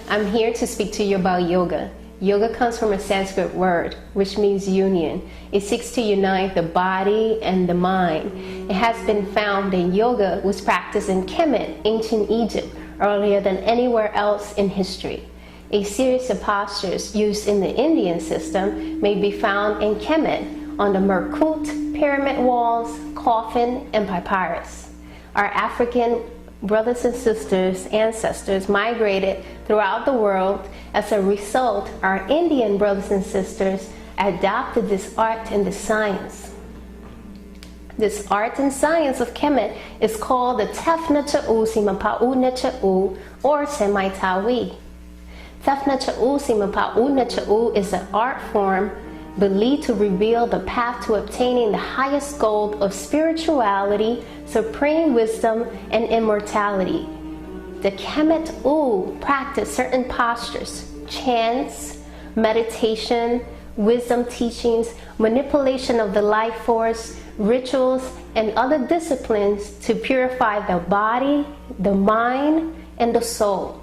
I'm here to speak to you about yoga. Yoga comes from a Sanskrit word, which means union. It seeks to unite the body and the mind. It has been found that yoga was practiced in Kemet, ancient Egypt, earlier than anywhere else in history. A series of postures used in the Indian system may be found in Kemet on the Merkut, pyramid walls, coffin, and papyrus. Our African brothers and sisters, ancestors migrated throughout the world. As a result, our Indian brothers and sisters adopted this art and this science. This art and science of Kemet is called the Tefna Cha'u Simapa'u Necha'u or Smai Tawi. Tefna Cha'u Simapa'u Necha'u is an art form believed to reveal the path to obtaining the highest goal of spirituality, supreme wisdom, and immortality. The Kemet practice certain postures, chants, meditation, wisdom teachings, manipulation of the life force, rituals, and other disciplines to purify the body, the mind, and the soul.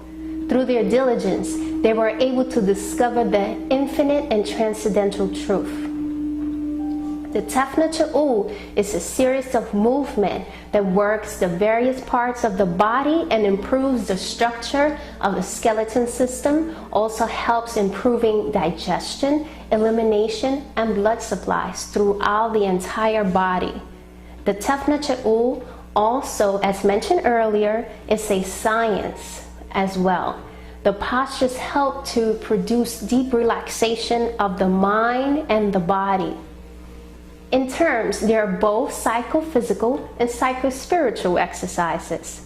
Through their diligence, they were able to discover the infinite and transcendental truth. The Tefna Cha'u is a series of movement that works the various parts of the body and improves the structure of the skeleton system, also helps improving digestion, elimination, and blood supplies throughout the entire body. The Tefna Cha'u also, as mentioned earlier, is a science as well. The postures help to produce deep relaxation of the mind and the body. In terms, they are both psychophysical and psychospiritual exercises.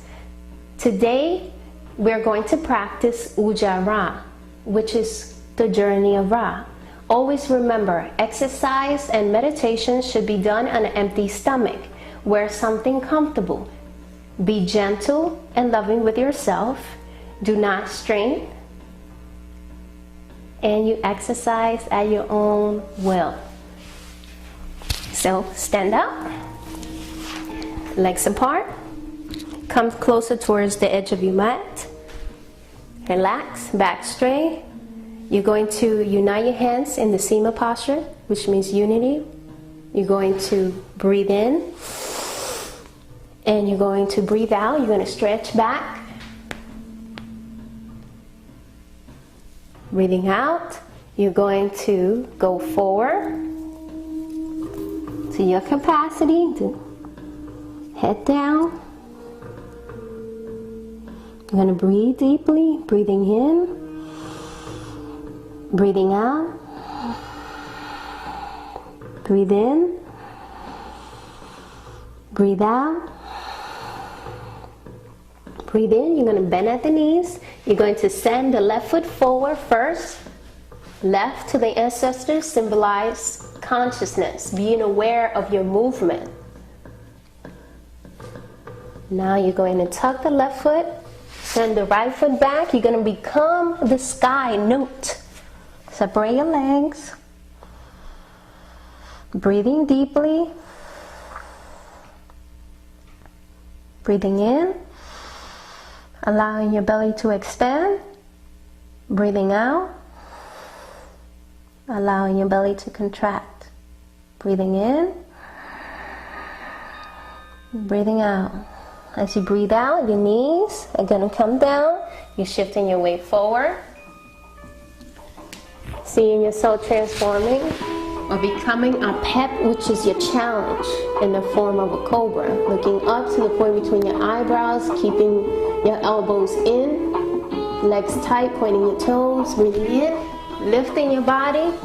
Today, we're going to practice Ujjayi, which is the journey of Ra. Always remember, exercise and meditation should be done on an empty stomach. Wear something comfortable. Be gentle and loving with yourself. Do not strain. And you exercise at your own will. So stand up, legs apart, come closer towards the edge of your mat, relax, back straight. You're going to unite your hands in the Sima posture, which means unity. You're going to breathe in, and you're going to breathe out. You're going to stretch back. Breathing out, you're going to go forward to your capacity, to head down. You're going to breathe deeply, breathing in, breathing out. Breathe in, breathe out. Breathe in, you're going to bend at the knees. You're going to send the left foot forward first. Left to the ancestors symbolize consciousness, being aware of your movement. Now you're going to tuck the left foot, send the right foot back. You're going to become the sky note. Separate your legs. Breathing deeply. Breathing in. Allowing your belly to expand. Breathing out. Allowing your belly to contract. Breathing in. Breathing out. As you breathe out, your knees are going to come down. You're shifting your weight forward. Seeing yourself transforming or becoming a pep, which is your challenge, in the form of a cobra. Looking up to the point between your eyebrows, keeping your elbows in, legs tight, pointing your toes, breathing in, lifting your body,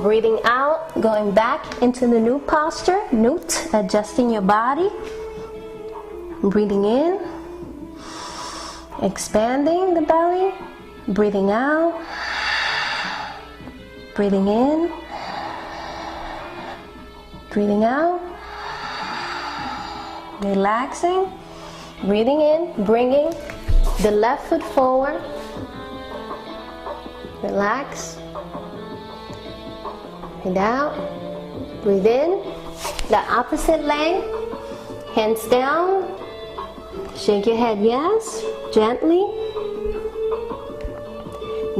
breathing out, going back into the new posture, Nut, adjusting your body, breathing in, expanding the belly, breathing out, breathing in, breathing out, relaxing, breathing in, bringing the left foot forward, relax, breathe out, breathe in, the opposite leg, hands down, shake your head yes, gently,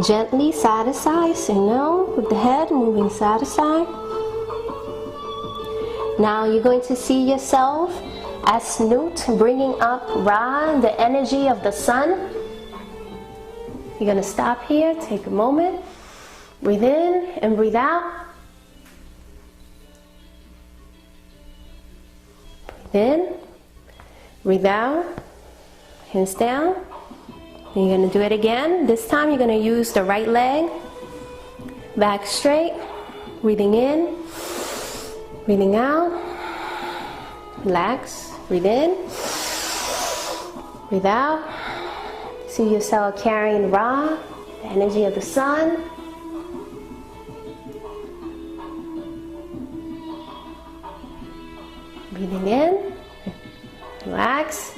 Gently side to side, so you know, with the head moving side to side. Now you're going to see yourself as Nut, bringing up Ra, the energy of the sun. You're going to stop here, take a moment, breathe in and breathe out. Breathe in, breathe out, hands down. And you're going to do it again. This time you're going to use the right leg, back straight, breathing in, breathing out, relax, breathe in, breathe out. See yourself carrying Ra, the energy of the sun. Breathing in, relax,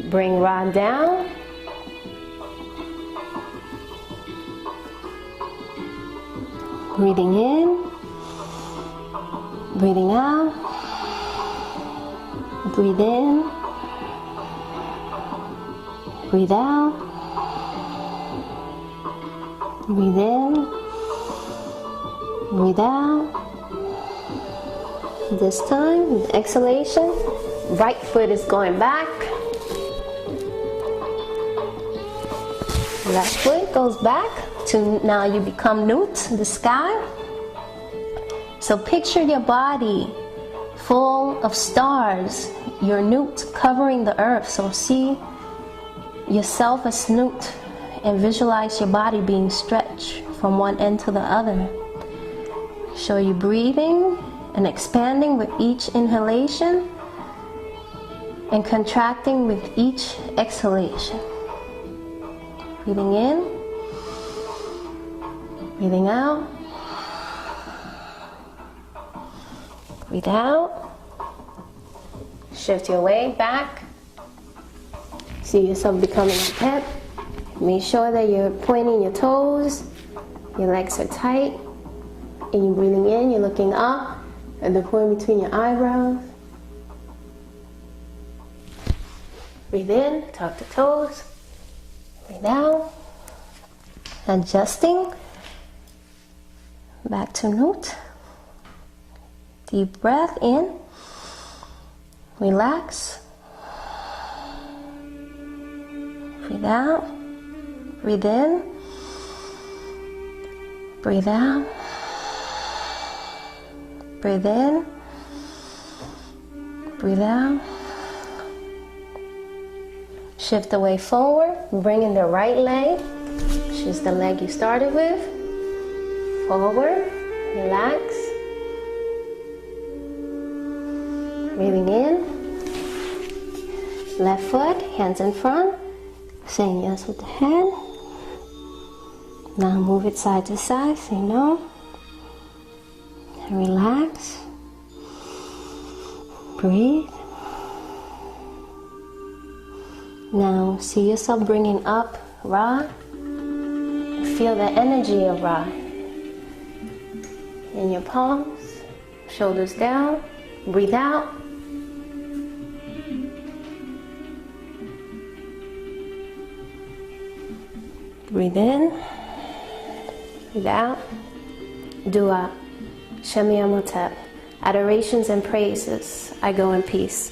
bring Ra down. Breathing in, breathing out, breathe in, breathe out, breathe in, breathe out. This time, with exhalation, right foot is going back, left foot goes back. To now you become Nut, the sky. So picture your body full of stars, your Nut covering the earth. So see yourself as Nut and visualize your body being stretched from one end to the other. Show you breathing and expanding with each inhalation and contracting with each exhalation. Breathing in, breathing out, breathe out, shift your weight back, see yourself becoming a pet. Make sure that you're pointing your toes, your legs are tight, and you're breathing in, you're looking up at the point between your eyebrows. Breathe in, tuck the toes, breathe out, adjusting. Back to Nut. Deep breath in. Relax. Breathe out. Breathe in. Breathe out. Breathe in. Breathe out. Shift the weight forward. Bring in the right leg, which is the leg you started with. Forward, relax, breathing in, left foot, hands in front, saying yes with the head. Now move it side to side, say no, and relax, breathe. Now see yourself bringing up Ra, feel the energy of Ra. In your palms, shoulders down, breathe out. Breathe in, breathe out. Dua, Shemi Amotep, adorations and praises. I go in peace.